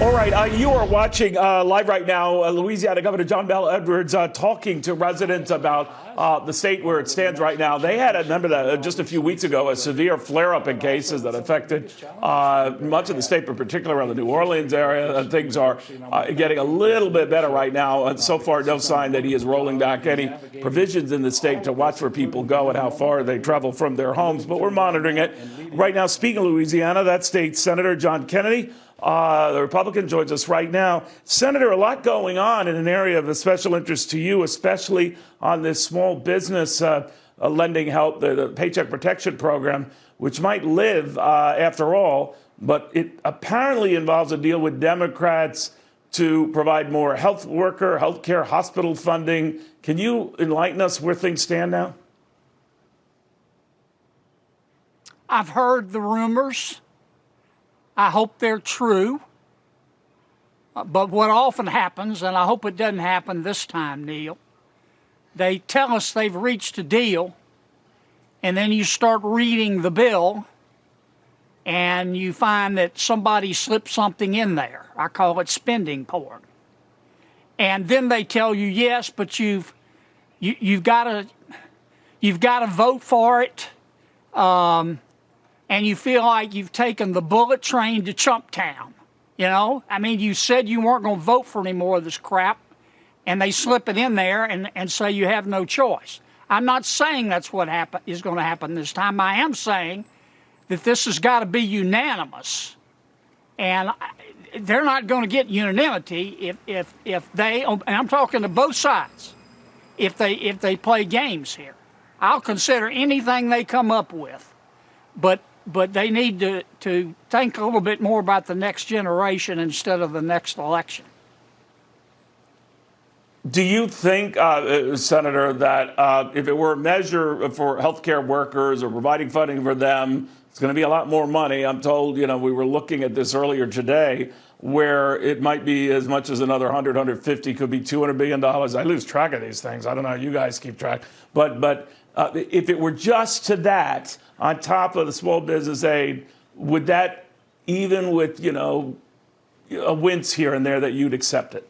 All right, you are watching live right now, Louisiana Governor John Bel Edwards talking to residents about the state where it stands right now. They had, remember that just a few weeks ago, a severe flare-up in cases that affected much of the state, but particularly around the New Orleans area. Things are getting a little bit better right now. And so far, no sign that he is rolling back any provisions in the state to watch where people go and how far they travel from their homes. But we're monitoring it. Right now, speaking of Louisiana, that state Senator John Kennedy, the Republican, joins us right now. Senator, a lot going on in an area of special interest to you, especially on this small business lending help, the Paycheck Protection Program, which might live after all, but it apparently involves a deal with Democrats to provide more health care, hospital funding. Can you enlighten us where things stand now? I've heard the rumors. I hope they're true. But what often happens, and I hope it doesn't happen this time, Neil, they tell us they've reached a deal, and then you start reading the bill, and you find that somebody slipped something in there. I call it spending porn. And then they tell you, yes, but you've got to vote for it. And you feel like you've taken the bullet train to Chumptown, you know? I mean, you said you weren't going to vote for any more of this crap, and they slip it in there and say you have no choice. I'm not saying that's what is going to happen this time. I am saying that this has got to be unanimous, and they're not going to get unanimity if they, and I'm talking to both sides, if they play games here. I'll consider anything they come up with, but they need to think a little bit more about the next generation instead of the next election. Do you think, Senator, that if it were a measure for healthcare workers or providing funding for them, it's going to be a lot more money? I'm told, we were looking at this earlier today, where it might be as much as another 100, 150, could be $200 billion. I lose track of these things. I don't know how you guys keep track. But if it were just to that, on top of the small business aid, would that, even with, a wince here and there, that you'd accept it?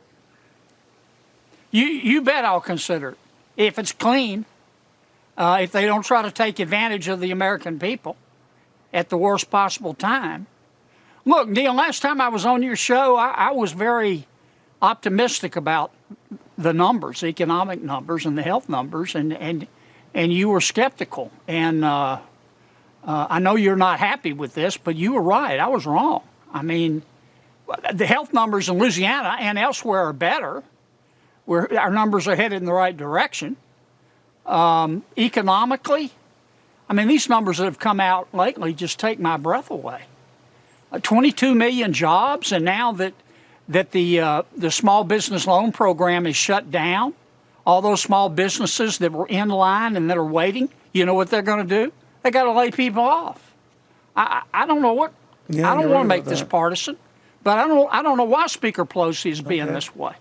You bet I'll consider it. If it's clean, if they don't try to take advantage of the American people at the worst possible time. Look, Neil, last time I was on your show, I was very optimistic about the numbers, economic numbers and the health numbers, and you were skeptical. And I know you're not happy with this, but you were right. I was wrong. I mean, the health numbers in Louisiana and elsewhere are better. Our numbers are headed in the right direction. Economically, I mean, these numbers that have come out lately just take my breath away. 22 million jobs, and now that the small business loan program is shut down, all those small businesses that were in line and that are waiting, you know what they're going to do? They got to lay people off. I don't know what. I don't want to make this partisan, but I don't know why Speaker Pelosi is being this way.